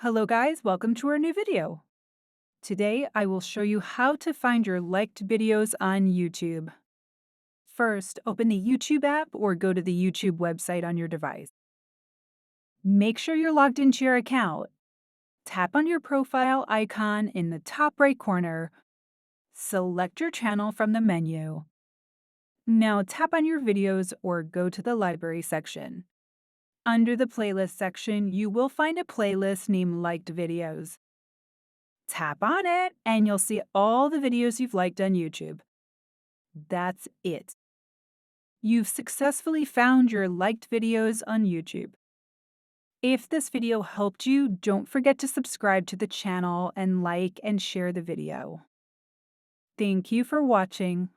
Hello guys, welcome to our new video. Today I will show you how to find your liked videos on YouTube. First, open the YouTube app or go to the YouTube website on your device. Make sure you're logged into your account. Tap on your profile icon in the top right corner. Select your channel from the menu. Now tap on your videos or go to the library section. Under the playlist section, you will find a playlist named Liked Videos. Tap on it, and you'll see all the videos you've liked on YouTube. That's it. You've successfully found your liked videos on YouTube. If this video helped you, don't forget to subscribe to the channel and like and share the video. Thank you for watching.